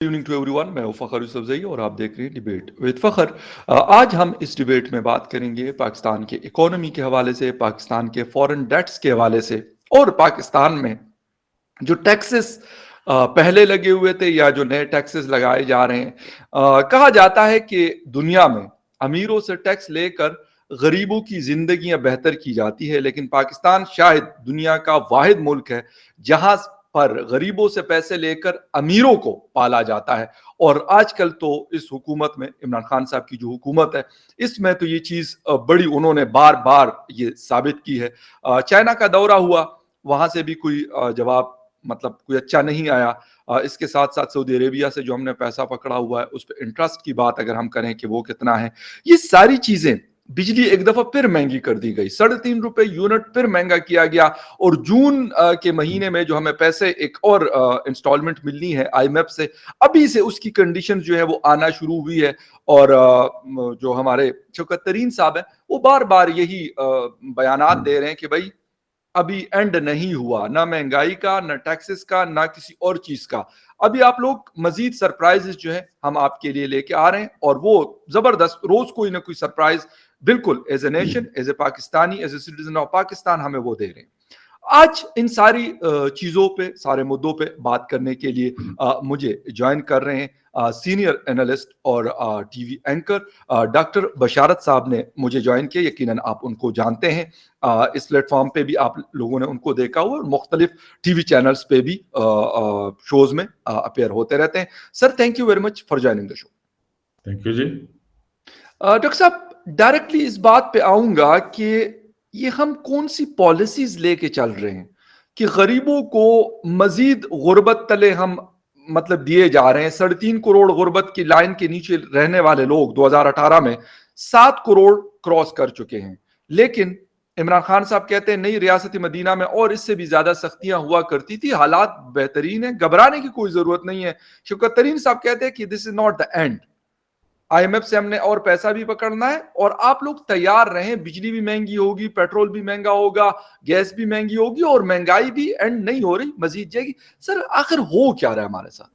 Evening to everyone. मैं हूं फ़खर यूसुफज़ई और आप देख रहे हैं डिबेट विद फ़खर। आज हम इस डिबेट में बात करेंगे पाकिस्तान के इकोनॉमी के हवाले से, पाकिस्तान के फॉरेन डेट्स के हवाले से और पाकिस्तान में जो टैक्सेस पहले लगे हुए थे या जो नए टैक्सेस लगाए जा रहे हैं। कहा जाता है कि दुनिया में अमीरों से टैक्स लेकर गरीबों की जिंदगियां बेहतर की जाती है, लेकिन पाकिस्तान शायद दुनिया का वाहिद मुल्क है जहां पर गरीबों से पैसे लेकर अमीरों को पाला जाता है। और आजकल तो इस हुकूमत में, इमरान खान साहब की जो हुकूमत है, इसमें तो ये चीज बड़ी उन्होंने बार बार ये साबित की है। चाइना का दौरा हुआ, वहां से भी कोई जवाब मतलब कोई अच्छा नहीं आया। इसके साथ साथ सऊदी अरेबिया से जो हमने पैसा पकड़ा हुआ है उस पर इंटरेस्ट की बात अगर हम करें कि वो कितना है, ये सारी चीजें, बिजली एक दफा फिर महंगी कर दी गई, ₹3.5 यूनिट फिर महंगा किया गया। और जून के महीने में जो हमें पैसे एक और इंस्टॉलमेंट मिलनी है आईएमएफ से, अभी से उसकी कंडीशन जो है वो आना शुरू हुई है। और जो हमारे शौकत तरीन साहब हैं वो बार बार यही बयानात दे रहे हैं कि भाई अभी एंड नहीं हुआ, ना महंगाई का, ना टैक्सेस का, ना किसी और चीज का। अभी आप लोग मजीद सरप्राइजेस जो है हम आपके लिए लेके आ रहे हैं, और वो जबरदस्त, रोज कोई ना कोई सरप्राइज बिल्कुल as a nation, as a Pakistani, as a citizen of Pakistan हमें वो दे रहे हैं। आज इन सारी चीजों पे, सारे मुद्दों पे बात करने के लिए मुझे ज्वाइन कर रहे हैं सीनियर एनालिस्ट और टीवी एंकर डॉक्टर बशारत साहब ने मुझे ज्वाइन किया। यकीनन आप उनको जानते हैं, इस प्लेटफॉर्म पे भी आप लोगों ने उनको देखा हुआ और मुख्तलिफ टीवी चैनल्स पे भी शोज में अपेयर होते रहते हैं। Sir, thank you very much for joining the show. Thank you ji. Doctor साहब, डायरेक्टली इस बात पे आऊंगा कि ये हम कौन सी पॉलिसीज लेके चल रहे हैं कि गरीबों को मजीद गुर्बत तले हम मतलब दिए जा रहे हैं। 3.5 करोड़ गुर्बत की लाइन के नीचे रहने वाले लोग 2018 में 7 करोड़ क्रॉस कर चुके हैं, लेकिन इमरान खान साहब कहते हैं नहीं, रियासती मदीना में और इससे भी ज्यादा सख्तियां हुआ करती थी, हालात बेहतरीन है, घबराने की कोई जरूरत नहीं है। शौकत तरीन साहब कहते हैं कि this is not the end, IMF से हमने और पैसा भी पकड़ना है और आप लोग तैयार रहें, बिजली भी महंगी होगी, पेट्रोल भी महंगा होगा, गैस भी महंगी होगी और महंगाई भी एंड नहीं हो रही, मजीद जाएगी। सर, आखिर हो क्या रहा है हमारे साथ?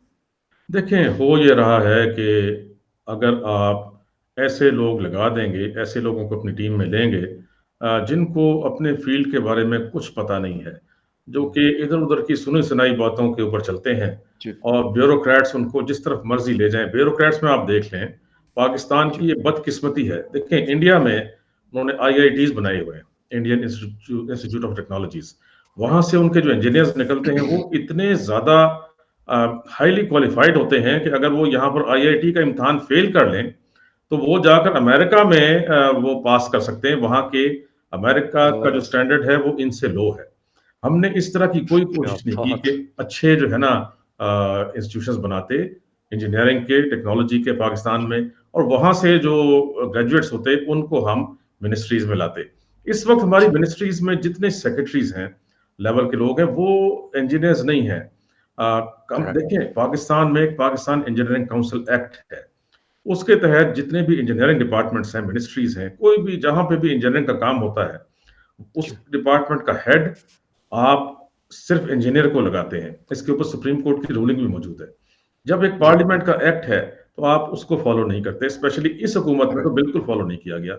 देखें, हो ये रहा है कि अगर आप ऐसे लोग लगा देंगे, ऐसे लोगों को अपनी टीम में लेंगे जिनको अपने फील्ड के बारे में कुछ पता नहीं है, जो कि इधर-उधर की सुनी-सुनाई बातों के ऊपर चलते हैं जी, और ब्यूरोक्रेट्स उनको जिस तरफ मर्ज़ी ले जाएँ। ब्यूरोक्रेट्स में आप देख लें, पाकिस्तान जी, की ये बदकिस्मती है। देखें, इंडिया में उन्होंने आईआईटीज़ बनाए हुए हैं, इंडियन इंस्टीट्यूट ऑफ टेक्नोलॉजीज़। वहाँ से उनके जो इंजीनियर्स निकलते हैं, वो इतने ज़्यादा हाईली क्वालिफाइड होते हैं कि अगर वो यहाँ पर आईआईटी का इम्तिहान फेल कर लें, तो वो जाकर अमेरिका में वो पास कर सकते हैं। वहाँ के अमेरिका का जो स्टैंडर्ड है, वो इनसे लो है। हमने इस तरह की कोई क्या कोशिश नहीं की बात। कि अच्छे जो है ना इंस्टीट्यूशंस बनाते इंजीनियरिंग के, टेक्नोलॉजी के पाकिस्तान में, और वहाँ से जो ग्रेजुएट्स होते उनको हम मिनिस्ट्रीज में लाते। इस वक्त हमारी जी, मिनिस्ट्रीज में जितने सेक्रेटरीज हैं, लेवल के लोग हैं, वो इंजीनियर्स नहीं हैं। कम करेक्ट, देखें, पाकिस्तान में एक पाकिस्तान इंजीनियरिंग काउंसिल एक्ट है, उसके तहत जितने भी इंजीनियरिंग डिपार्टमेंट्स हैं, मिनिस्ट्रीज हैं, कोई भी जहां पे भी इंजीनियरिंग का काम होता है, उस जी, डिपार्टमेंट का हेड आप सिर्फ इंजीनियर को लगाते हैं। इसके ऊपर सुप्रीम कोर्ट की रूलिंग भी मौजूद है। जब एक जी, पार्लियामेंट का एक्ट है तो आप उसको फॉलो नहीं करते, स्पेशली इस हुकूमत में तो करेक्ट, बिल्कुल फॉलो नहीं किया गया।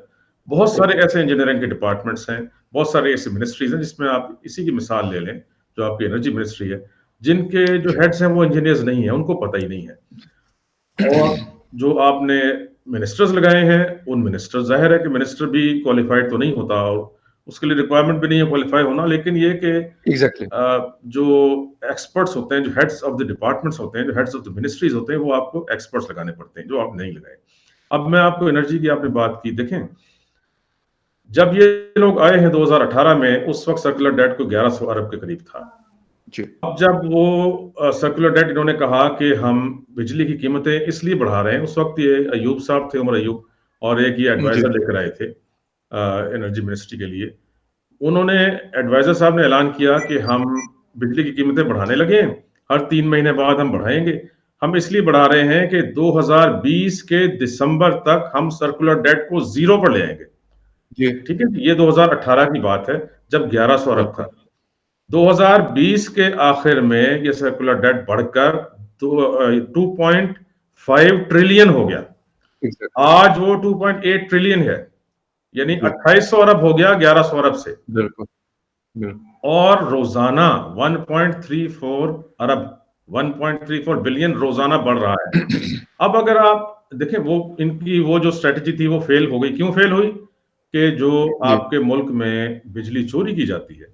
बहुत सारे बिल्कुल, ऐसे इंजीनियरिंग के डिपार्टमेंट्स हैं, बहुत सारे ऐसे मिनिस्ट्रीज हैं, जिसमें आप इसी की मिसाल ले लें, जो आपकी एनर्जी मिनिस्ट्री है, जिनके जो जी, हेड्स हैं वो इंजीनियर्स नहीं है, उनको पता ही नहीं है। और जो आपने मिनिस्टर्स लगाए हैं, उन मिनिस्टर, जाहिर है कि मिनिस्टर भी क्वालिफाइड तो नहीं होता और उसके लिए रिक्वायरमेंट भी नहीं है क्वालिफाई होना, लेकिन ये कि एग्जैक्टली, जो एक्सपर्ट्स होते हैं, जो हेड्स ऑफ द डिपार्टमेंट्स होते हैं, जो हेड्स ऑफ द मिनिस्ट्रीज होते हैं, वो आपको एक्सपर्ट्स लगाने पड़ते हैं, जो आप नहीं लगाए। अब मैं आपको एनर्जी की आपने बात की, देखें, जब ये लोग आए हैं 2018 में, उस वक्त सर्कुलर डेट को 1100 अरब के करीब था। जी, अब जब वो सर्कुलर डेट इन्होंने कहा कि हम बिजली की कीमतें इसलिए बढ़ा रहे हैं, उस वक्त ये अयूब साहब थे, उमर अयूब, और एक ये जी, एडवाइजर लेकर आए थे एनर्जी मिनिस्ट्री के लिए। उन्होंने, एडवाइजर साहब ने ऐलान किया कि हम बिजली की कीमतें बढ़ाने लगे हैं, हर 3 महीने बाद हम बढ़ाएंगे। हम इसलिए बढ़ा रहे हैं कि 2020 के दिसंबर तक हम सर्कुलर डेट को जीरो पर ले आएंगे। जी, ठीक है, ये 2018 की बात है, जब 1100 अरब था। बिल्कुल, 2020 के आखिर में ये सर्कुलर डेट बढ़कर तो 2.5 ट्रिलियन हो गया। आज वो 2.8 ट्रिलियन है, यानी 2800 अरब हो गया 1100 अरब से। बिल्कुल बिल्कुल। और रोजाना 1.34 अरब 1.34 बिलियन रोजाना बढ़ रहा है। अब अगर आप देखें, वो इनकी वो जो स्ट्रेटजी थी वो फेल हो गई। क्यों फेल हुई? कि जो जी आपके मुल्क में बिजली चोरी की जाती है,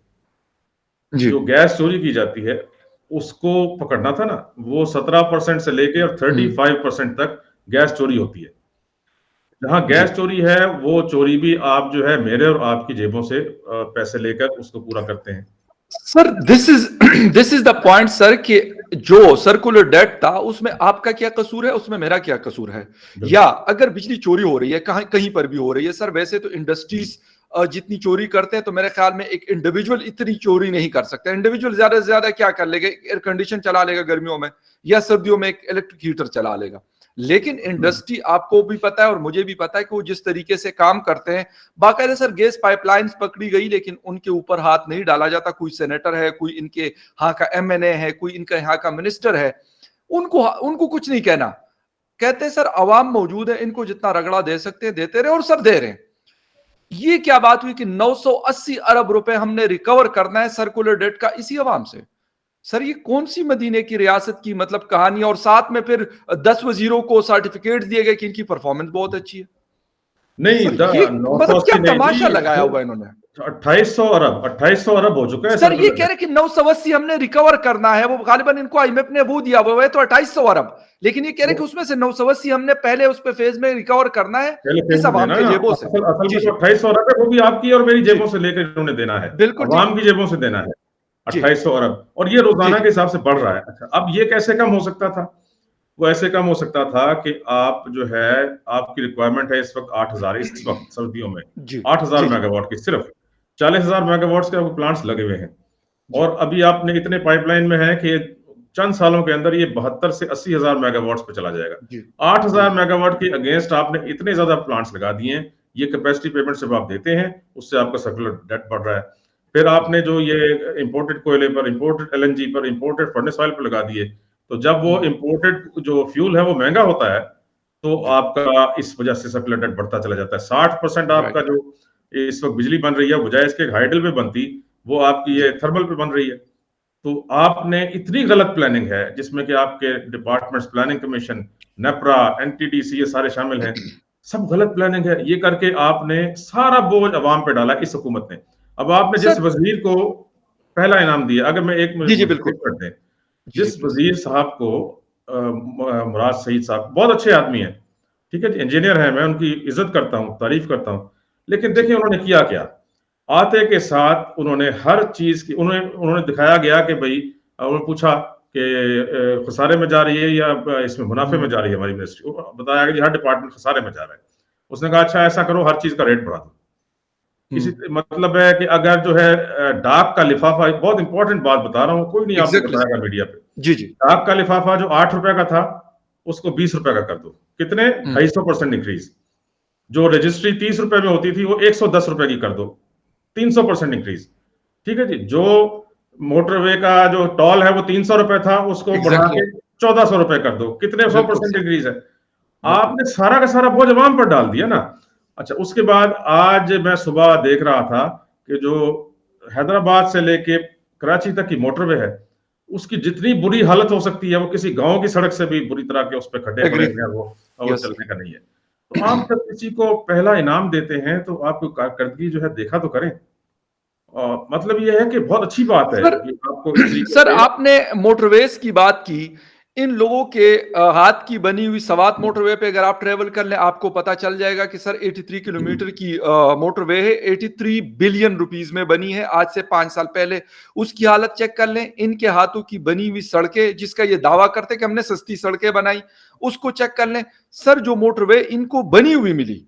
जी जो गैस चोरी की जाती है, उसको पकड़ना था ना। वो 17% से लेके और 35% तक गैस चोरी होती है। जहां जी गैस चोरी है, वो चोरी भी आप जो है मेरे और आपकी जेबों से पैसे लेकर उसको पूरा करते हैं। Sir, this is the point sir, कि जो सर्कुलर डेट था उसमें आपका क्या कसूर है, उसमें मेरा क्या कसूर है? या बिल्कुल। अगर बिजली चोरी हो रही है, कहीं कहीं पर भी हो रही है सर, वैसे तो इंडस्ट्रीज जितनी चोरी करते हैं, तो मेरे ख्याल में एक इंडिविजुअल इतनी चोरी नहीं कर सकता। इंडिविजुअल ज्यादा से ज्यादा क्या कर लेगा, एयर कंडीशन चला लेगा गर्मियों में, या सर्दियों में एक इलेक्ट्रिक हीटर चला लेगा। लेकिन इंडस्ट्री, आपको भी पता है और मुझे भी पता है कि वो जिस तरीके से काम करते हैं, बाकायदा सर गैस पाइपलाइंस पकड़ी गई, लेकिन उनके ऊपर हाथ नहीं डाला जाता। कोई सेनेटर है, कोई इनके यहाँ का एमएनए है, कोई इनका यहाँ का मिनिस्टर है, उनको उनको कुछ नहीं कहना। कहते हैं सर अवाम मौजूद है, इनको जितना रगड़ा दे सकते हैं देते रहे, और सर दे रहे हैं। ये क्या बात हुई कि 980 अरब रुपए हमने रिकवर करना है सर्कुलर डेट का इसी अवाम से? सर ये कौन सी मदीने की रियासत की मतलब कहानी? और साथ में फिर 10 वजीरों को सर्टिफिकेट दिए गए कि इनकी परफॉर्मेंस बहुत अच्छी है। नहीं, सर ये नौ सौ मतलब क्या अस्सी नहीं तमाशा जी, लगाया हुआ इन्होंने? 2800 अरब हो चुका है सर ये सर्कुलर कह डेट। रहे कि 980 हमने रिकवर करना है, वो गालिबन इनको आईएमएफ ने वो दिया हुआ है तो 2800 अरब, लेकिन ये कह रहे कि उसमें से 980 हमने पहले उस पे फेज में रिकवर करना है पहले फेज इस में अवाम देना के है ना। जेबों से। असल असल जी में जो जी 2800 अरब है, वो भी आपकी और मेरी जी जेबों से लेकर इन्होंने देना है। बिल्कुल ठीक। अवाम की जेबों से देना है जी 2800 अरब, और ये जी रोजाना जी के हिसाब से बढ़ रहा है। अच्छा, अब ये कैसे कम हो सकता था? वो ऐसे कम हो सकता था कि आप जो है, आपकी रिक्वायरमेंट है इस वक्त 8000, इस वक्त सर्दियों में जी 8000 जी जी मेगावाट की, सिर्फ 40,000 मेगावाट के आपको प्लांट्स लगे हुए हैं। जी और अभी आपने इतने पाइपलाइन में है कि चंद सालों के अंदर ये 72 से 80,000 मेगावाट्स पे चला जाएगा। जी आठ जी हजार मेगावाट के अगेंस्ट आपने इतने ज्यादा प्लांट्स लगा दिए हैं। ये कैपेसिटी पेमेंट जब आप देते हैं, उससे आपका सर्कुलर डेट बढ़ रहा है। फिर आपने जो ये इंपोर्टेड कोयले पर, इंपोर्टेड एलएनजी पर, इंपोर्टेड फर्नेस ऑयल पर लगा दिए, तो जब वो इंपोर्टेड जो फ्यूल है वो महंगा होता है, तो जी आपका इस वजह से सर्कुलर डेट बढ़ता चला जाता है। 60% आपका राइट जो इस वक्त बिजली बन रही है, बजाय इसके हाइडल पे बनती, वो आपकी जी ये थर्मल पे बन रही है। तो आपने इतनी गलत प्लानिंग है, जिसमें कि आपके departments, planning commission, NEPRA, NTDC, ये सारे शामिल हैं। सब गलत प्लानिंग है। ये करके आपने सारा बोझ अवाम पे डाला इस हुकूमत ने। अब आपने जिस सर। वजीर को पहला इनाम दिया, अगर मैं एक जी जी मुझे बिल्कुल। क्लिक कर दें, जी जी जिस प्लीज। वजीर साहब को मुराद सईद साहब बहुत अच्छे आदमी हैं, ठीक है जी, इंजीनियर हैं, मैं उनकी इज्जत करता हूँ, तारीफ करता हूँ। लेकिन जी देखिए उन्होंने किया क्या। आते के साथ उन्होंने हर चीज की, उन्होंने उन्होंने दिखाया गया कि भाई, उन्होंने पूछा कि खसारे में जा रही है या इसमें मुनाफे में जा रही है हमारी मिनिस्ट्री। बताया कि जी हर डिपार्टमेंट खसारे में जा रहा है। उसने कहा अच्छा ऐसा करो, हर चीज का रेट बढ़ा दो। इसी मतलब है कि अगर जो है डाक का लिफाफा, बहुत इंपॉर्टेंट बात बता रहा हूँ, कोई नहीं आपको एग्जैक्टली बताएगा सर। मीडिया पे। जी जी। डाक का लिफाफा जो 8 रुपए का था, उसको 20 रुपए का कर दो। कितने? हम्म 250% इंक्रीज। जो रजिस्ट्री 30 रुपए में होती थी, वो 110 रुपए की कर दो। 300% इंक्रीज। ठीक है जी। जो मोटरवे का जो टोल है वो 300 रुपए था, उसको बढ़ा एग्जैक्टली। के 1400 रुपए कर दो। कितने? सौ बिल्कुल परसेंट सर। इंक्रीज है। बिल्कुल। आपने सारा का सारा बोझ अवाम पर डाल दिया ना। अच्छा, उसके बाद आज मैं सुबह देख रहा था कि जो हैदराबाद से लेके कराची तक की मोटरवे है, उसकी जितनी बुरी हालत हो सकती है, वो किसी गांव की सड़क से भी बुरी तरह के उस पर खड्डे पड़े एग्री। हुए हैं, वो यस सर। चलने का नहीं है। तो आप जब किसी को पहला इनाम देते हैं, तो आपको कारकर्दगी जो है देखा तो करें। मतलब ये है कि बहुत अच्छी बात है सर। कि आपको इस तरीके सर से। आपने मोटरवेज की बात की। इन लोगों के हाथ की बनी हुई सवात मोटरवे पे अगर आप ट्रेवल कर लें, आपको पता चल जाएगा कि सर 83 किलोमीटर की मोटरवे है, 83 बिलियन रुपीस में बनी है आज से 5 साल पहले। उसकी हालत चेक कर लें। इनके हाथों की बनी हुई सड़कें, जिसका ये दावा करते कि हमने सस्ती सड़कें बनाई, उसको चेक कर लें। सर जो मोटरवे इनको बनी हुई मिली,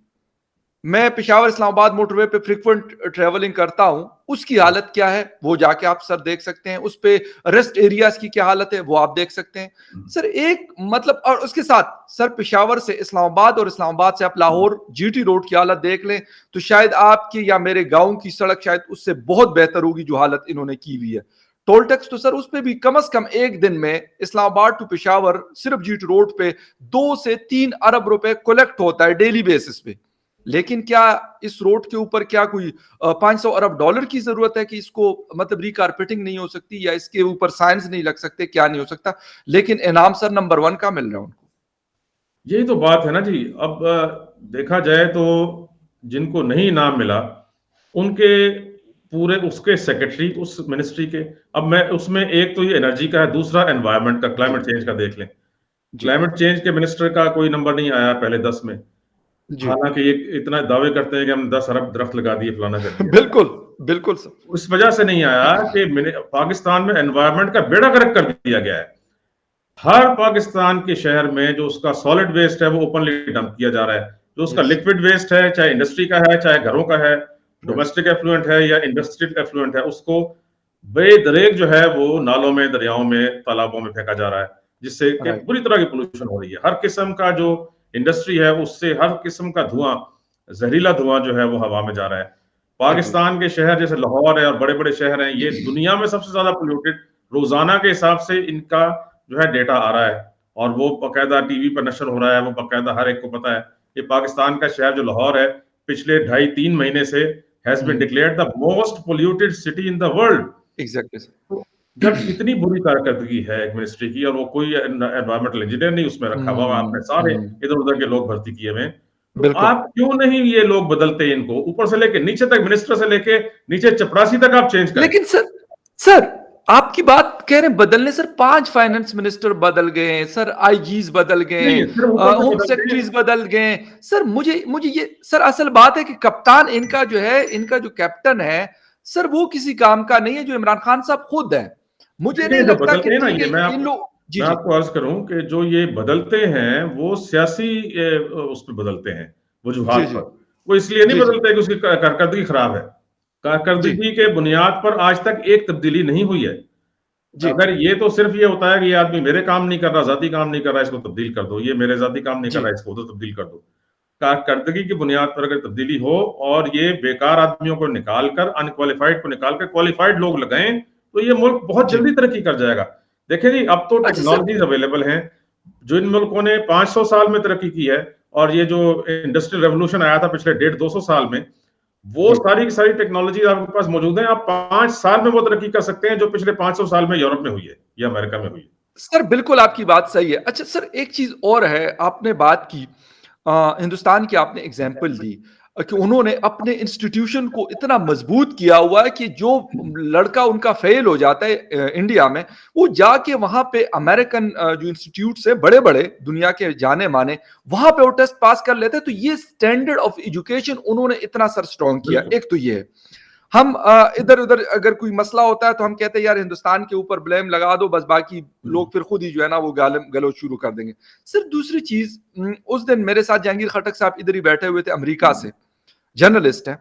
मैं पेशावर इस्लामाबाद मोटरवे पे फ्रीक्वेंट ट्रेवलिंग करता हूं, उसकी हालत क्या है वो जाके आप सर देख सकते हैं। उस पे रेस्ट एरियाज की क्या हालत है वो आप देख सकते हैं सर। एक मतलब, और उसके साथ सर पेशावर से इस्लामाबाद और इस्लामाबाद से आप लाहौर जीटी रोड की हालत देख लें, तो शायद आपकी या मेरे गांव की सड़क शायद उससे बहुत बेहतर होगी जो हालत इन्होंने की हुई है। टोल टैक्स तो सर उस पे भी कम से कम एक दिन में इस्लामाबाद टू पेशावर सिर्फ जीटी रोड पे 2 से 3 अरब रुपए कलेक्ट होता है डेली बेसिस पे। लेकिन क्या इस रोड के ऊपर क्या कोई 500 अरब डॉलर की जरूरत है कि इसको मतलब रिकारपेटिंग नहीं हो सकती या इसके ऊपर साइंस नहीं लग सकते, क्या नहीं हो सकता, लेकिन इनाम सर नंबर 1 का मिल रहा है उनको। यही तो बात है ना जी। अब देखा जाए तो जिनको नहीं इनाम मिला उनके पूरे उसके सेक्रेटरी उस मिनिस्ट्री के, अब मैं उसमें एक तो ये एनर्जी का है, दूसरा एनवायरनमेंट का, जी क्लाइमेट चेंज का देख लें। जी क्लाइमेट चेंज के मिनिस्टर का कोई नंबर नहीं आया पहले 10 में। जी। हालांकि ये इतना दावे करते हैं कि हम 10 अरब दरख्त लगा दिए, फलाना कर दिया। बिल्कुल बिल्कुल सर। उस वजह से नहीं आया कि पाकिस्तान में एनवायरनमेंट का बेड़ा गर्क कर दिया गया है। हर पाकिस्तान के शहर में जो उसका सॉलिड वेस्ट है वो ओपनली डंप किया जा रहा है। जो उसका यस लिक्विड वेस्ट है, चाहे इंडस्ट्री का है चाहे घरों का है, यस डोमेस्टिक एफ्लुएंट है या इंडस्ट्रियल एफ्लुएंट है, उसको बेदरेक जो है वो नालों में, दरियाओं में, तालाबों में फेंका जा रहा है, जिससे कि राइट बुरी तरह की पोल्यूशन हो रही है। हर किस्म का जो इंडस्ट्री है उससे हर किस्म का धुआं, जहरीला धुआं जो है वो हवा में जा रहा है। एग्री पाकिस्तान के शहर जैसे लाहौर है और बड़े बड़े शहर हैं, ये दुनिया में सबसे ज्यादा पोल्यूटेड, रोजाना के हिसाब से इनका जो है डेटा आ रहा है और वो बाकायदा टीवी पर नशर हो रहा है, वो बाकायदा हर एक को पता है। ये पाकिस्तान का शहर जो लाहौर है, पिछले 2.5-3 महीने से has been declared the most polluted city in the world. Exactly sir. तो जब इतनी बुरी कारकर्दगी है एक मिनिस्ट्री की, और वो कोई एनवायरमेंटल इंजीनियर नहीं उसमें रखा हुआ, आपने सारे इधर उधर के लोग भर्ती किए हुए, तो बिल्कुल। आप क्यों नहीं ये लोग बदलते इनको, ऊपर से लेके नीचे तक, मिनिस्टर से लेके नीचे चपरासी तक आप चेंज करें। लेकिन सर आपकी बात कह रहे हैं बदलने, सर 5 फाइनेंस मिनिस्टर बदल गए हैं सर, आईजीज बदल गए नहीं, हैं, सिर्फ ऊपर से होम बदलते हैं। सेक्रेटरीज बदल गए हैं सर। मुझे ये सर असल बात है कि कप्तान इनका जो है, इनका जो कैप्टन है सर, वो किसी काम का नहीं है, जो इमरान खान साहब खुद है। मुझे नहीं देखिए जो लगता कि बदलते हैं ना, ठीक ये है इन लोग। जी मैं जी आपको अर्ज करूं कि जो ये बदलते हैं वो सियासी उस पर बदलते हैं, जी वजूहात जी पर। वो इसलिए नहीं जी जी बदलते कि उसकी कारकर्दगी खराब है। जी कारकर्दगी के बुनियाद पर आज तक एक तब्दीली नहीं हुई है। जी अगर ये तो सिर्फ ये होता है कि ये आदमी मेरे काम नहीं कर रहा, जाती काम नहीं कर रहा, इसको तब्दील कर दो, ये मेरे जाती काम नहीं कर जी रहा, इसको उधर तब्दील कर दो। कारकर्दगी की बुनियाद पर अगर तब्दीली हो और ये बेकार आदमियों को निकालकर, अनक्वालिफाइड को निकालकर क्वालिफाइड लोग लगाएं, तो ये मुल्क बहुत जी। जल्दी तरक्की कर जाएगा। देखिए जी, अब तो अच्छा सर। टेक्नोलॉजीज अवेलेबल हैं। जो इन मुल्कों ने 500 साल में तरक्की की है, और ये जो इंडस्ट्रियल रेवोल्यूशन आया था पिछले 150-200 साल में, वो जी सारी की सारी टेक्नोलॉजी आपके पास मौजूद है। आप 5 साल में वो तरक्की कर सकते हैं जो पिछले 500 साल में यूरोप में हुई है या अमेरिका में हुई है। सर बिल्कुल आपकी बात सही है। अच्छा सर एक चीज और है, आपने बात की हिंदुस्तान की, आपने एग्जाम्पल दी कि उन्होंने अपने इंस्टीट्यूशन को इतना मजबूत किया हुआ है कि जो लड़का उनका फेल हो जाता है इंडिया में, वो जाके वहां पे अमेरिकन जो इंस्टीट्यूट है बड़े बड़े दुनिया के जाने माने, वहां पे वो टेस्ट पास कर लेते हैं। तो ये स्टैंडर्ड ऑफ एजुकेशन उन्होंने इतना सर स्ट्रॉन्ग किया। बिल्कुल। एक तो ये है, हम इधर उधर अगर कोई मसला होता है तो हम कहते हैं यार हिंदुस्तान के ऊपर ब्लेम लगा दो, बस बाकी लोग फिर खुद ही जो है ना वो गलोच शुरू कर देंगे। सिर्फ दूसरी चीज, उस दिन मेरे साथ जहांगीर खटक साहब इधर ही बैठे हुए थे, अमेरिका से जर्नलिस्ट है,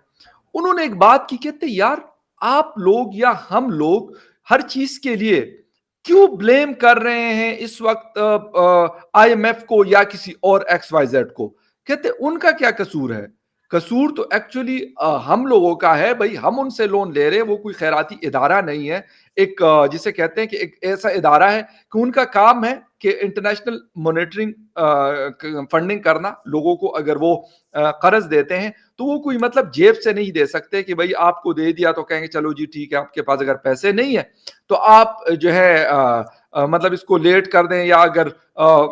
उन्होंने एक बात की, कहते यार आप लोग या हम लोग हर चीज के लिए क्यों ब्लेम कर रहे हैं इस वक्त आईएमएफ को या किसी और XYZ को। कहते उनका क्या कसूर है। कसूर तो एक्चुअली हम लोगों का है भाई, हम उनसे लोन ले रहे हैं, वो कोई खैराती इदारा नहीं है। एक जिसे कहते हैं कि एक ऐसा इदारा है कि उनका काम है कि इंटरनेशनल मॉनिटरिंग फंडिंग करना, लोगों को अगर वो कर्ज देते हैं तो वो कोई मतलब जेब से नहीं दे सकते कि भाई आपको दे दिया तो कहेंगे चलो जी ठीक है, आपके पास अगर पैसे नहीं है तो आप जो है मतलब इसको लेट कर दें, या अगर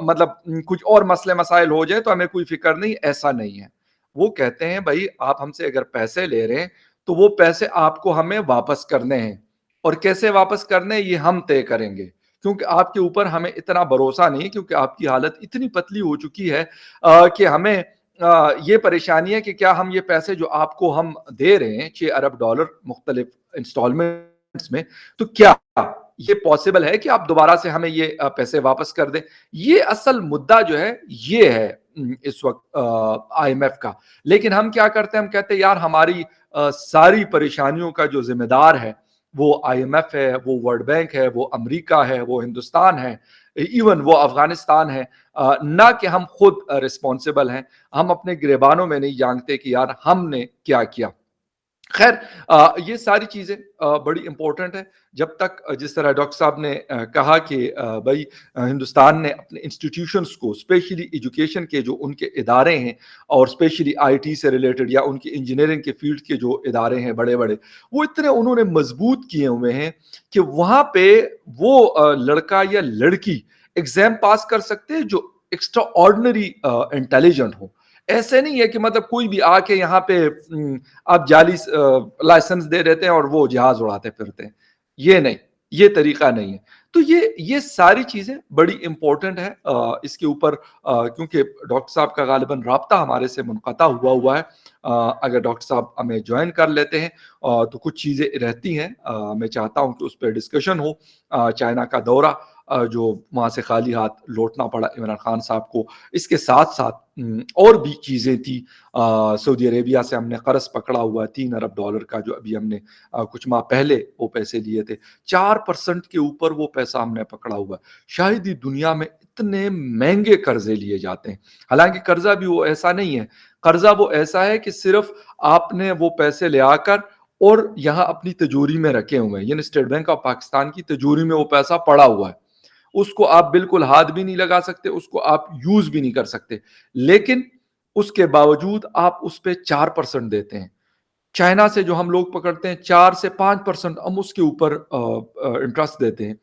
मतलब कुछ और मसले मसाइल हो जाए तो हमें कोई फिक्र नहीं, ऐसा नहीं है। वो कहते हैं भाई आप हमसे अगर पैसे ले रहे हैं तो वो पैसे आपको हमें वापस करने हैं, और कैसे वापस करने ये हम तय करेंगे, क्योंकि आपके ऊपर हमें इतना भरोसा नहीं है, क्योंकि आपकी हालत इतनी पतली हो चुकी है कि हमें ये परेशानी है कि क्या हम ये पैसे जो आपको हम दे रहे हैं $6 अरब मुख्तलिफ इंस्टॉलमेंट्स में, तो क्या ये पॉसिबल है कि आप दोबारा से हमें ये पैसे वापस कर दें। ये असल मुद्दा जो है ये है इस वक्त आईएमएफ का। लेकिन हम क्या करते हैं, हम कहते हैं यार हमारी सारी परेशानियों का जो जिम्मेदार है वो आईएमएफ है, वो वर्ल्ड बैंक है, वो अमेरिका है, वो हिंदुस्तान है, इवन वो अफगानिस्तान है, ना कि हम खुद रिस्पॉन्सिबल हैं। हम अपने गिरेबानों में नहीं जानते कि यार हमने क्या किया। खैर ये सारी चीज़ें बड़ी इम्पोर्टेंट है। जब तक जिस तरह डॉक्टर साहब ने कहा कि भई हिंदुस्तान ने अपने इंस्टीट्यूशंस को स्पेशली एजुकेशन के जो उनके इदारे हैं और स्पेशली आईटी से रिलेटेड या उनकी इंजीनियरिंग के फील्ड के जो इदारे हैं बड़े-बड़े, वो इतने उन्होंने मज़बूत किए हुए हैं कि वहाँ पे वो लड़का या लड़की एग्ज़ाम पास कर सकते हैं जो एक्स्ट्रा ऑर्डिनरी इंटेलिजेंट हो। ऐसे नहीं है कि मतलब कोई भी आके यहाँ पे आप जाली लाइसेंस दे देते हैं और वो जहाज उड़ाते फिरते हैं। ये नहीं, ये तरीका नहीं है। तो ये सारी चीज़ें बड़ी इम्पोर्टेंट है इसके ऊपर क्योंकि डॉक्टर साहब का गालिबन राब्ता हमारे से मुनक़ता हुआ है। अगर डॉक्टर साहब हमें जॉइन कर लेते हैं तो कुछ चीज़ें रहती हैं मैं चाहता हूँ कि उस पे डिस्कशन हो। चाइना का दौरा जो वहाँ से खाली हाथ लौटना पड़ा इमरान खान साहब को। इसके साथ-साथ और भी चीज़ें थी सऊदी अरेबिया से हमने कर्ज़ पकड़ा हुआ है $3 अरब का जो अभी हमने कुछ माह पहले वो पैसे लिए थे। 4% के ऊपर वो पैसा हमने पकड़ा हुआ है। शायद ही दुनिया में इतने महँगे कर्ज़े लिए जाते हैं। हालाँकि कर्ज़ा भी वो ऐसा नहीं है, कर्ज़ा वो ऐसा है कि सिर्फ़ आपने वो पैसे ले आकर और यहाँ अपनी तिजोरी में रखे हुए हैं। यानी स्टेट बैंक ऑफ पाकिस्तान की तिजोरी में वो पैसा पड़ा हुआ है। उसको आप बिल्कुल हाथ भी नहीं लगा सकते, उसको आप यूज़ भी नहीं कर सकते। लेकिन उसके बावजूद आप उस पे 4% देते हैं। चाइना से जो हम लोग पकड़ते हैं 4 से 5% हम उसके ऊपर इंटरेस्ट देते हैं।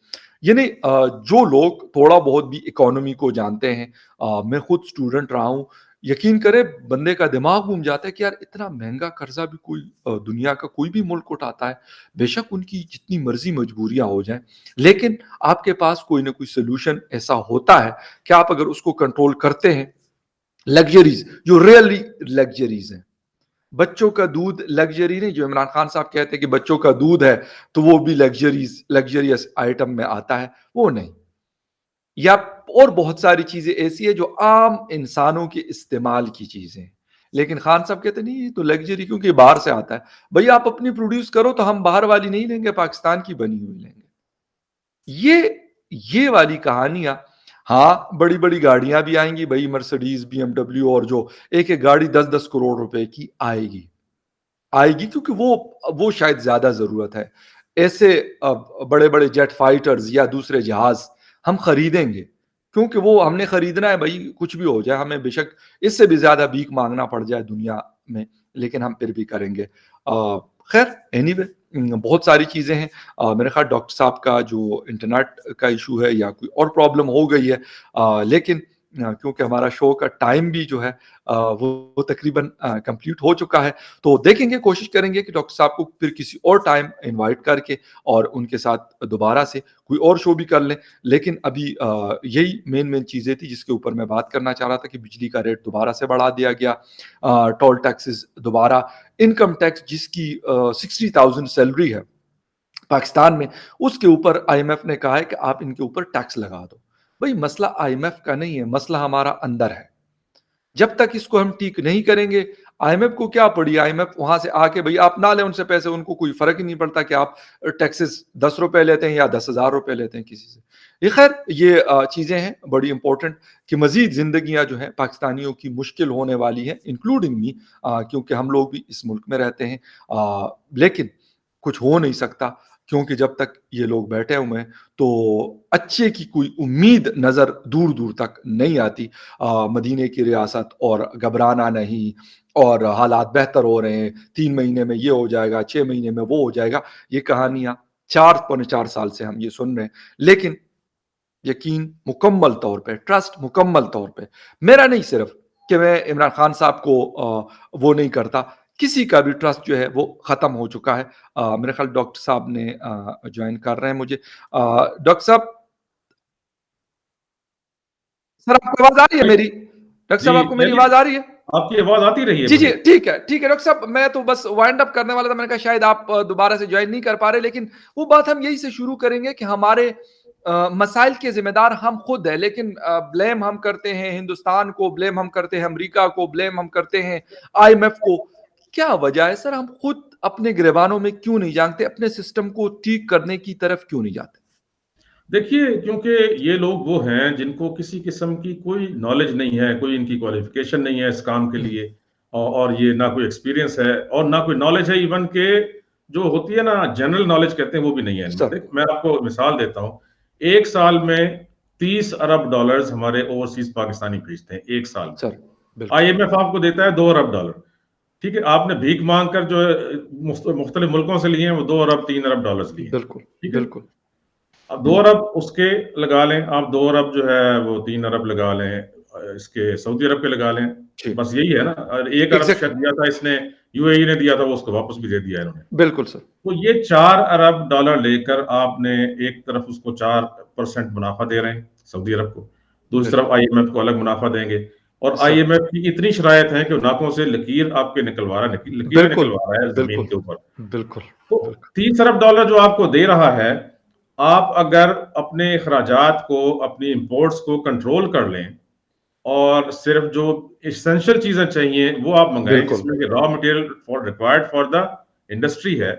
यानी जो लोग थोड़ा बहुत भी इकोनॉमी को जानते हैं मैं खुद स्टूडेंट रहा हूँ, यकीन करें बंदे का दिमाग घूम जाता है कि यार इतना महँगा कर्ज़ा भी कोई दुनिया का कोई भी मुल्क उठाता है। बेशक उनकी जितनी मर्ज़ी मजबूरियाँ हो जाएँ, लेकिन आपके पास कोई ना कोई सॉल्यूशन ऐसा होता है कि आप अगर उसको कंट्रोल करते हैं, लग्ज़रीज़ जो रियली लग्ज़रीज़ हैं। बच्चों का दूध लग्ज़री नहीं, जो इमरान खान साहब कहते हैं कि बच्चों का दूध है, तो वो भी लग्ज़रियस आइटम में आता है, वो नहीं। या और बहुत सारी चीज़ें ऐसी हैं जो आम इंसानों के इस्तेमाल की चीज़ें हैं। लेकिन खान साहब कहते हैं नहीं ये तो लग्ज़री क्योंकि बाहर से आता है। भई आप अपनी प्रोड्यूस करो तो हम बाहर वाली नहीं लेंगे, पाकिस्तान की बनी हुई लेंगे। ये वाली कहानियाँ हाँ, बड़ी-बड़ी गाड़ियाँ भी आएँगी भई मर्सिडीज़, बीएमडब्ल्यू और जो एक-एक गाड़ी 10-10 करोड़ रुपए की आएगी। आएगी क्योंकि वो शायद ज़्यादा ज़रूरत है। ऐसे बड़े-बड़े जेट फाइटर्स या दूसरे जहाज़ हम खरीदेंगे, क्योंकि वो हमने खरीदना है भई कुछ भी हो जाए, हमें बेशक इससे भी ज़्यादा भीख माँगना पड़ जाए दुनिया में, लेकिन हम फिर भी करेंगे। खैर एनीवे बहुत सारी चीज़ें हैं मेरे ख़्याल डॉक्टर साहब का जो इंटरनेट का इश्यू है या कोई और प्रॉब्लम हो गई है लेकिन क्योंकि हमारा शो का टाइम भी जो है वो तकरीबन कंप्लीट हो चुका है। तो देखेंगे, कोशिश करेंगे कि डॉक्टर साहब को फिर किसी और टाइम इनवाइट करके और उनके साथ दोबारा से कोई और शो भी कर लें। लेकिन अभी यही मेन चीज़ें थी जिसके ऊपर मैं बात करना चाह रहा था कि बिजली का रेट दोबारा से बढ़ा दिया गया। टोल टैक्सेस दोबारा, इनकम टैक्स जिसकी 60,000 सैलरी है पाकिस्तान में, उसके ऊपर आईएमएफ ने कहा है कि आप इनके ऊपर टैक्स लगा दो। भई मसला आईएमएफ का नहीं है, मसला हमारा अंदर है। जब तक इसको हम ठीक नहीं करेंगे, आईएमएफ को क्या पड़ी? आईएमएफ वहाँ से आके भई आप ना लें उनसे पैसे, उनको कोई फ़र्क ही नहीं पड़ता कि आप टैक्सेस ₹10 लेते हैं या ₹10,000 लेते हैं किसी से। ये ख़ैर ये चीज़ें हैं बड़ी इम्पोर्टेंट कि मज़ीद ज़िंदगियाँ जो हैं पाकिस्तानियों की मुश्किल होने वाली हैं, इंक्लूडिंग मी क्योंकि हम लोग भी इस मुल्क में रहते हैं। लेकिन कुछ हो नहीं सकता क्योंकि जब तक ये लोग बैठे हुए हैं, तो अच्छे की कोई उम्मीद नज़र दूर-दूर तक नहीं आती। मदीने की रियासत और घबराना नहीं और हालात बेहतर हो रहे हैं, 3 महीने में ये हो जाएगा, 6 महीने में वो हो जाएगा, ये कहानियाँ 4 पौने 4 साल से हम ये सुन रहे हैं। लेकिन यकीन मुकम्मल तौर पे, ट्रस्ट मुकम्मल तौर पे, मेरा नहीं सिर्फ़ कि मैं इमरान खान साहब को वो नहीं करता, किसी का भी ट्रस्ट जो है वो ख़त्म हो चुका है। मेरे ख़्याल डॉक्टर साहब ने जॉइन कर रहे हैं मुझे। डॉक्टर साहब सर आपको आवाज़ आ रही है भाई मेरी? डॉक्टर जी, साहब आपको मेरी चलिए आवाज़ आ रही है? आपकी आवाज़ आती रही है जी, जी, मुझे। ठीक है, ठीक है। डॉक्टर साहब मैं तो बस वाइंड अप करने वाला था, मैंने कहा शायद आप दोबारा से जॉइन नहीं कर पा रहे, लेकिन वो बात हम यहीं से शुरू करेंगे कि हमारे मसाइल के ज़िम्मेदार हम खुद हैं, लेकिन ब्लेम हम करते हैं हिंदुस्तान को, ब्लेम हम करते हैं अमेरिका को, ब्लेम हम करते हैं आईएमएफ को। क्या वजह है सर? हम खुद अपने गिरबानों में क्यों नहीं झाँकते? अपने सिस्टम को ठीक करने की तरफ क्यों नहीं जाते? देखिए, क्योंकि ये लोग वो हैं जिनको किसी किस्म की कोई नॉलेज नहीं है, कोई इनकी क्वालिफ़िकेशन नहीं है इस काम के हुँ, लिए। और ये ना कोई एक्सपीरियंस है और ना कोई नॉलेज है, इवन के जो होती है ना जनरल नॉलेज कहते हैं, वो भी नहीं है इनमें। सर, देख, मैं आपको मिसाल देता हूँ, एक साल में 30 अरब डॉलर्स हमारे ओवरसीज पाकिस्तानी भेजते हैं एक साल में। सर, बिल्कुल, IMF आपको देता है 2 अरब डॉलर। ठीक है, आपने भीख मांग कर जो मुख्तलिफ मुल्कों से लिए हैं, वो 2 अरब 3 अरब डॉलर्स लिए हैं। बिल्कुल, ठीक है, बिल्कुल। अब 2 अरब उसके लगा लें, आप 2 अरब जो है वो 3 अरब लगा लें, इसके सऊदी अरब के लगा लें, जी, बस यही है ना। और 1 अरब शायद एग्ज़ैक्टली, दिया था इसने, UAE ने दिया था, वो उसको वापस भी दे दिया इन्होंने। बिल्कुल सर। तो ये 4 अरब डॉलर लेकर आपने एक तरफ उसको 4% मुनाफा दे रहे हैं सऊदी अरब को, दूसरी तरफ बिल्कुल, IMF को अलग मुनाफा देंगे। और सर, IMF की इतनी शरायत है कि वो नाकों से लकीर आपके निकलवा रहा है, लकीरें बिल्कुल, निकलवा रहा है जमीन बिल्कुल, के ऊपर। बिल्कुल, तो बिल्कुल। 30 अरब डॉलर जो आपको दे रहा है, आप अगर अपने अखराजात को, अपनी इंपोर्ट्स को कंट्रोल कर लें और सिर्फ जो एसेंशियल चीजें चाहिए वो आप मंगाएं, बिल्कुल, जिसमें कि raw material for required for the industry है।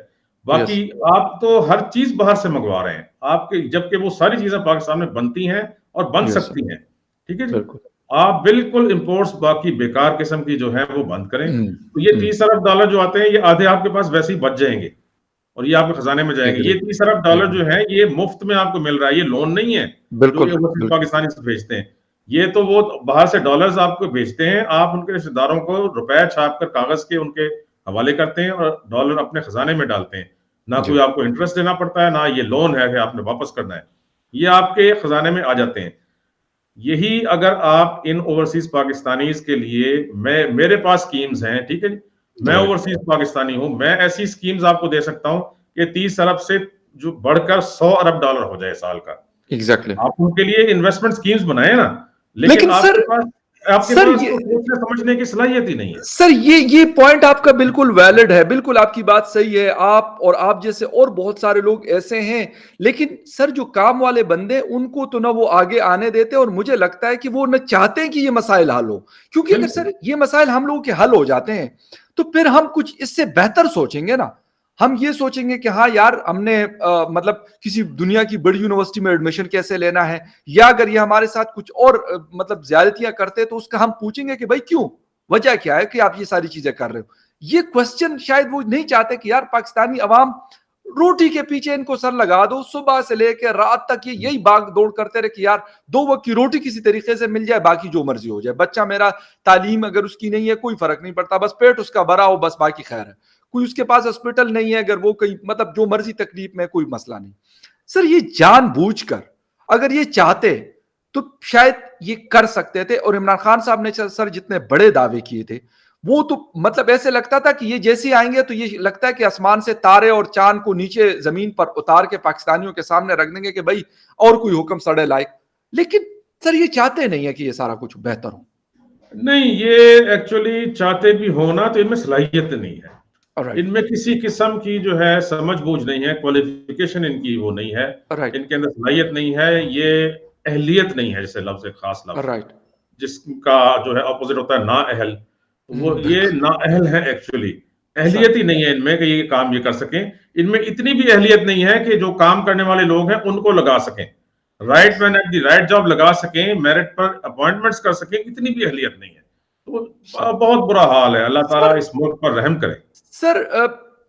बाकी यस, आप तो हर चीज बाहर से मंगवा रहे हैं आपके, जबकि वो सारी चीजें पाकिस्तान में बनती हैं और बन यस सर, सकती हैं। ठीक है जी, बिल्कुल। आप बिल्कुल इंपोर्ट्स बाकी बेकार किस्म की जो है वो बंद करें। हुँ, तो ये हुँ, 30 अरब डॉलर जो आते हैं, ये आधे आपके पास वैसे ही बच जाएंगे और ये आपके खजाने में जाएंगे। एग्री, ये 30 अरब डॉलर एग्री। जो है, ये मुफ्त में आपको मिल रहा है, ये लोन नहीं है जो बिल्कुल, ये ओवरसीज बिल्कुल, पाकिस्तानी से भेजते हैं। ये तो वो बाहर से डॉलर्स आपको भेजते हैं, आप उनके रिश्तेदारों को रुपए छाप कर कागज के उनके हवाले करते हैं और डॉलर अपने खजाने में डालते हैं। ना जी, कोई आपको इंटरेस्ट देना पड़ता है, ना ये लोन है कि आपने वापस करना है, ये आपके खजाने में आ जाते हैं। यही अगर आप इन ओवरसीज पाकिस्तानीज के लिए, मैं मेरे पास स्कीम्स हैं, ठीक है जी, मैं राइट, ओवरसीज पाकिस्तानी हूं, मैं ऐसी स्कीम्स आपको दे सकता हूं कि 30 अरब से जो बढ़कर 100 अरब डॉलर हो जाए साल का। एग्ज़ैक्टली। आप उनके लिए इन्वेस्टमेंट स्कीम्स बनाए ना, लेकिन लेकिन आपके पास आपके सर पास ये तो सोचने समझने की सलाहियत ही नहीं है। सर ये पॉइंट आपका बिल्कुल वैलिड है, बिल्कुल आपकी बात सही है। आप जैसे और बहुत सारे लोग ऐसे हैं, लेकिन सर जो काम वाले बंदे हैं, उनको तो ना वो आगे आने देते और मुझे लगता है कि वो ना चाहते हैं कि ये मसाइल हल हो। क्योंकि अगर बिल्कुल, सर ये मसाइल हम लोगों के हल हो जाते हैं, तो फिर हम कुछ इससे बेहतर सोचेंगे ना। हम ये सोचेंगे कि हाँ यार हमने मतलब किसी दुनिया की बड़ी यूनिवर्सिटी में एडमिशन कैसे लेना है, या अगर ये हमारे साथ कुछ और मतलब ज्यादतियां करते हैं तो उसका हम पूछेंगे कि भाई क्यों, वजह क्या है कि आप ये सारी चीजें कर रहे हो। ये क्वेश्चन शायद वो नहीं चाहते कि यार पाकिस्तानी अवाम रोटी के पीछे इनको सर लगा दो, सुबह से लेकर रात तक ये यही भाग दौड़ करते रहे कि यार 2 वक्त की रोटी किसी तरीके से मिल जाए, बाकी जो मर्जी हो जाए। बच्चा मेरा तालीम अगर उसकी नहीं है कोई फर्क नहीं पड़ता, बस पेट उसका भरा हो, बस बाकी खैर है। कोई उसके पास हॉस्पिटल नहीं है, अगर वो कहीं मतलब जो मर्जी तकलीफ में, कोई मसला नहीं। सर ये जानबूझकर अगर ये चाहते तो शायद ये कर सकते थे। और इमरान खान साहब ने सर जितने बड़े दावे किए थे, वो तो मतलब ऐसे लगता था कि ये जैसे आएंगे तो ये लगता है कि आसमान से तारे और चांद को नीचे जमीन पर उतार के पाकिस्तानियों के सामने रख देंगे कि भाई और कोई हुक्म सड़े लायक। लेकिन सर ये चाहते नहीं है कि ये सारा कुछ बेहतर हो। नहीं, ये एक्चुअली चाहते भी होना तो इनमें सलाहियत नहीं है। राइट, इनमें किसी किस्म की जो है समझ बूझ नहीं है, क्वालिफिकेशन इनकी वो नहीं है, राइट, इनके अंदर सलाहियत नहीं है, ये अहलियत नहीं है, जैसे लफ्ज है, खास लफ्ज राइट, जिसका जो है ऑपोजिट होता है ना अहल। वो ये बिल्कुल ना अहल है एक्चुअली, सर, अहलियत ही नहीं है इनमें कि ये काम ये कर सकें। इनमें इतनी भी अहलियत नहीं है कि जो काम करने वाले लोग हैं उनको लगा सकें, right yes man at the right job लगा सकें, मेरिट पर अपॉइंटमेंट्स कर सकें, इतनी भी अहलियत नहीं है। तो सर, बहुत बुरा हाल है। अल्लाह ताला सर इस मुल्क पर रहम करे। सर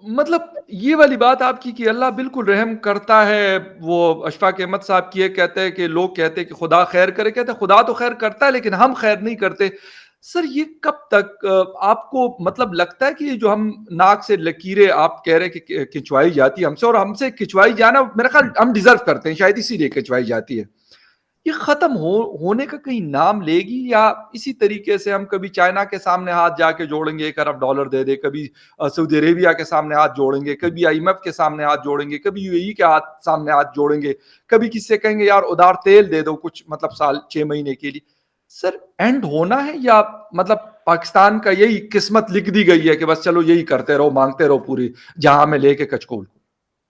मतलब ये वाली बात आपकी कि अल्लाह बिल्कुल रहम करता है। वो अशफाक अहमद साहब की कहते हैं कि लोग कहते हैं कि खुदा खैर करे, कहते हैं खुदा तो खैर करता है लेकिन हम खैर नहीं करते। सर ये कब तक आपको मतलब लगता है कि ये जो हम नाक से लकीरें आप कह रहे हैं कि खिंचवाई जाती है हमसे, और हमसे खिंचवाई जाना मेरा ख्याल हम डिजर्व करते हैं, शायद इसीलिए खिंचवाई जाती है, ये खत्म होने का कहीं नाम लेगी? या इसी तरीके से हम कभी चाइना के सामने हाथ जाके जोड़ेंगे, 1 अरब डॉलर दे दे, कभी सऊदी अरेबिया के सामने हाथ जोड़ेंगे, कभी IMF के सामने हाथ जोड़ेंगे, कभी UAE के सामने हाथ जोड़ेंगे, कभी किससे कहेंगे यार उधार तेल दे दो कुछ मतलब साल 6 महीने के लिए। सर एंड होना है या मतलब पाकिस्तान का यही किस्मत लिख दी गई है कि बस चलो यही करते रहो, मांगते रहो पूरी जहां में लेके कचकोल को?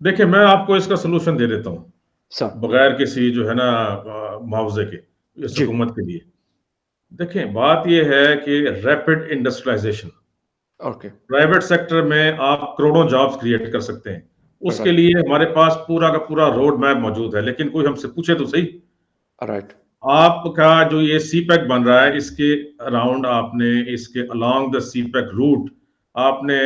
देखिए, मैं आपको इसका सोल्यूशन दे देता हूँ, सर बगैर किसी जो है ना मुआवजे के, इस जी, हुकूमत के लिए। देखें, बात यह है कि rapid industrialisation, okay, private sector में आप करोड़ों जॉब्स क्रिएट कर सकते हैं। उसके राइट, लिए हमारे पास पूरा का पूरा रोड मैप मौजूद है, लेकिन कोई हमसे पूछे तो सही। राइट, आपका जो ये सीपैक बन रहा है, इसके अराउंड आपने, इसके अलोंग द सीपैक रूट आपने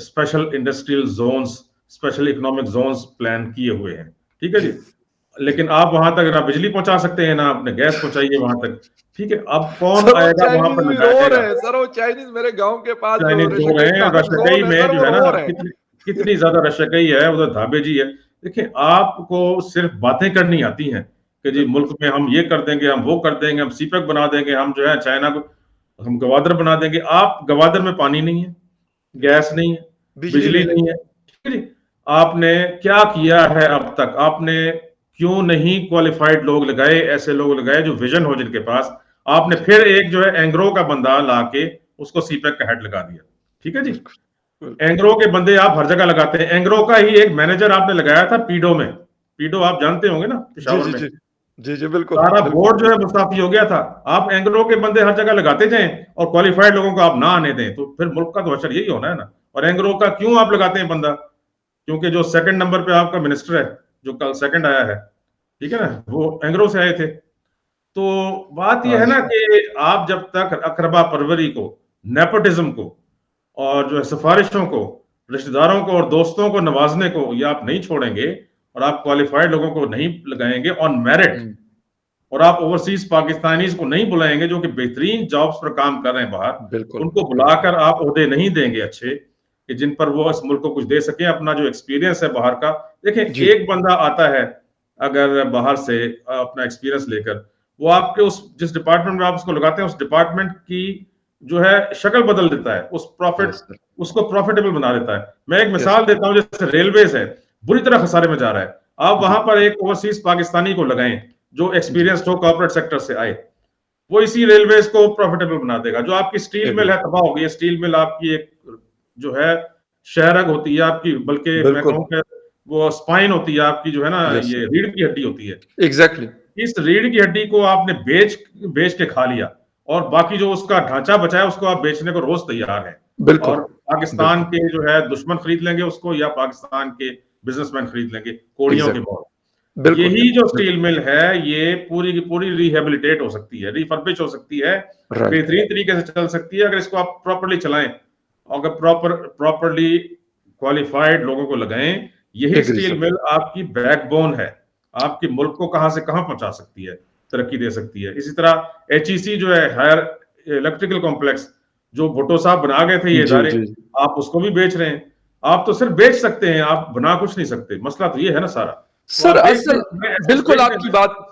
special industrial zones, special economic zones plan किए हुए हैं, ठीक है जी। जी। लेकिन आप वहां तक ना बिजली पहुंचा सकते हैं, ना आपने गैस पहुंचाइए वहां तक, ठीक है। अब कौन सर वो आएगा वहां चाइनीज पर भी रो लगाएगा? रहे हैं सर, वो चाइनीज मेरे गांव के पास जो चाइनीज रो रहे रशकई हैं, रशकई जोन है में सर, जो वो है ना, रो रहे हैं। कितनी कितनी ज्यादा रशकई है उधर, धाबे जी है। देखिए, आपको सिर्फ बातें करनी आती हैं कि जी बिल्कुल। मुल्क में हम ये कर देंगे, हम वो कर देंगे, हम सीपैक बना देंगे, हम जो है चाइना को हम गवादर बना देंगे। आप गवादर में पानी नहीं है, गैस नहीं है, बिजली बिजली नहीं है। नहीं है, ठीक है जी। आपने क्या किया है अब तक? आपने क्यों नहीं क्वालिफाइड लोग लगाए, ऐसे लोग लगाए जो विजन हो जिनके पास? आपने जी। फिर एक जो है एंग्रो का बंदा लाके उसको सीपैक का हेड लगा दिया, ठीक है जी। बिल्कुल। बिल्कुल। एंग्रो के बंदे आप हर जगह लगाते हैं। एंग्रो का ही एक मैनेजर आपने लगाया था पीडो में। पीडो आप जानते होंगे ना, जी पिशावर जी में। जी। जी जी बिल्कुल सारा बिल्कुल। बोर्ड जो है मुस्ताफी हो गया था। आप एंग्रो के बंदे हर जगह लगाते जाएं और क्वालिफाइड लोगों को आप ना आने दें, तो फिर मुल्क का तो हशर यही होना है ना। और एंग्रो का क्यों आप लगाते हैं बंदा? क्योंकि जो सेकंड नंबर पे आपका मिनिस्टर है, जो कल सेकंड आया है, ठीक है ना, वो एंग्रो से आए थे। तो बात यह हाँ है ना जी। कि आप जब तक अकरबा परवरी को, नेपोटिज्म को, और जो है सिफारिशों को, रिश्तेदारों को और दोस्तों को नवाजने को ये आप नहीं छोड़ेंगे, और आप क्वालिफाइड लोगों को नहीं लगाएंगे ऑन मेरिट, हम्म, और आप ओवरसीज पाकिस्तानीज को नहीं बुलाएंगे जो कि बेहतरीन जॉब्स पर काम कर रहे हैं बाहर, बिल्कुल उनको बिल्कुल। बुलाकर आप ओहदे नहीं देंगे अच्छे, कि जिन पर वो इस मुल्क को कुछ दे सके, अपना जो एक्सपीरियंस है बाहर का। देखें, जी एक बंदा आता है अगर बाहर से अपना एक्सपीरियंस लेकर, वो आपके उस जिस डिपार्टमेंट में आप उसको लगाते हैं, उस डिपार्टमेंट की जो है शक्ल बदल देता है, उस प्रॉफिट, यस सर। उसको प्रॉफिटेबल बना देता है। मैं एक यस। मिसाल देता हूं, जैसे रेलवेज है, बुरी तरह खसारे में जा रहा है। आप जी वहां पर एक ओवरसीज पाकिस्तानी को लगाएं जो जी। एक्सपीरियंस हो, कॉर्पोरेट सेक्टर से आए, वो इसी रेलवेज को प्रॉफिटेबल बना देगा। जो आपकी स्टील मिल एग्री। है तबाह हो गई है। स्टील मिल आपकी एक जो है शहरग होती है आपकी, बल्कि मैं बिल्कुल। कहूँ कि वो स्पाइन होती है आपकी, जो है ना, यस ये सर। रीढ़ की हड्डी होती है। एग्जैक्टली। इस रीढ़ की हड्डी को आपने बेच बेच के खा लिया, और बाकी जो उसका ढांचा बचा है उसको आप बेचने को रोज तैयार हैं। बिल्कुल और पाकिस्तान बिल्कुल। के जो है दुश्मन खरीद लेंगे उसको, या पाकिस्तान के बिजनेसमैन खरीद लेंगे कोड़ियों के एग्जैक्टली। भाव। बिल्कुल यही जो बिल्कुल। स्टील मिल है, ये पूरी की पूरी रिहेबिलिटेट हो सकती है, रिफर्बिश हो सकती है, राइट। बेहतरीन तरीके से चल सकती है, अगर इसको आप प्रॉपर्ली चलाएं, अगर प्रॉपर्ली क्वालिफाइड लोगों को लगाएं। यही एग्री स्टील सर। मिल आपकी बैकबोन है, आपके मुल्क को कहां से कहां पहुंचा सकती है, तरक्की दे सकती है। इसी तरह एचईसी जो है, हायर इलेक्ट्रिकल कॉम्प्लेक्स, जो भुट्टो साहब बना गए थे ये जी इदारे, जी। आप उसको भी बेच रहे हैं। आप तो सिर्फ बेच सकते हैं, आप बना कुछ नहीं सकते। मसला तो ये है ना सारा। तो सर आप देख लें, असल मैं एसेस बिल्कुल देख लें। आपकी बात,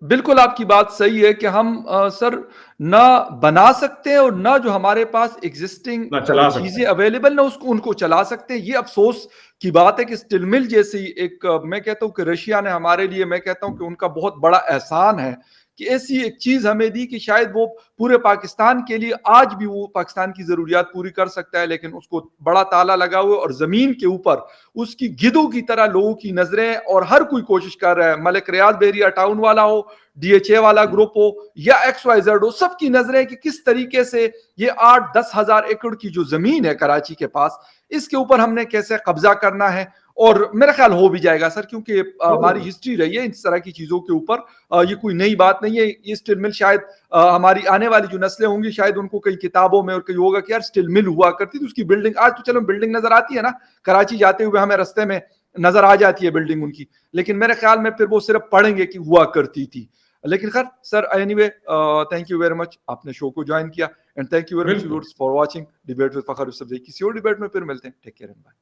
बिल्कुल आपकी बात सही है कि हम सर ना बना सकते हैं और ना जो हमारे पास एग्जिस्टिंग ना चला सकते चीजें हैं। अवेलेबल ना उसको उनको चला सकते हैं। ये अफसोस की बात है कि स्टील मिल जैसी एक मैं कहता हूं कि रशिया ने हमारे लिए, मैं कहता हूं कि उनका बहुत बड़ा एहसान है कि ऐसी एक चीज हमें दी कि शायद वो पूरे पाकिस्तान के लिए आज भी वो पाकिस्तान की जरूरियात पूरी कर सकता है, लेकिन उसको बड़ा ताला लगा हुआ है और जमीन के ऊपर उसकी गिदों की तरह लोगों की नजरें और हर कोई कोशिश कर रहा है, मलिक रियाज बेरिया टाउन वाला हो, डीएचए वाला ग्रुप हो या XYZ हो, सबकी नजरें कि किस तरीके से ये 8-10 हजार एकड़ की जो जमीन है कराची के पास, इसके ऊपर हमने कैसे कब्जा करना है। और मेरा ख्याल हो भी जाएगा सर, क्योंकि हमारी हिस्ट्री रही है इस तरह की चीजों के ऊपर। ये कोई नई बात नहीं है। ये स्टील मिल शायद हमारी आने वाली जो नस्लें होंगी शायद उनको कई किताबों में और कहीं होगा कि यार स्टील मिल हुआ करती थी, उसकी बिल्डिंग आज तो चलो बिल्डिंग नजर आती है ना, कराची जाते हुए हमें रास्ते में नजर आ जाती है बिल्डिंग उनकी, लेकिन मेरे ख्याल में फिर वो सिर्फ पढ़ेंगे कि हुआ करती थी। लेकिन खैर sir, anyway thank you very much, आपने शो को ज्वाइन किया, and thank you very much बिल्कुल। Viewers for watching debate with Fakhar Yusufzai. किसी और डिबेट में फिर मिलते हैं। Take care and bye.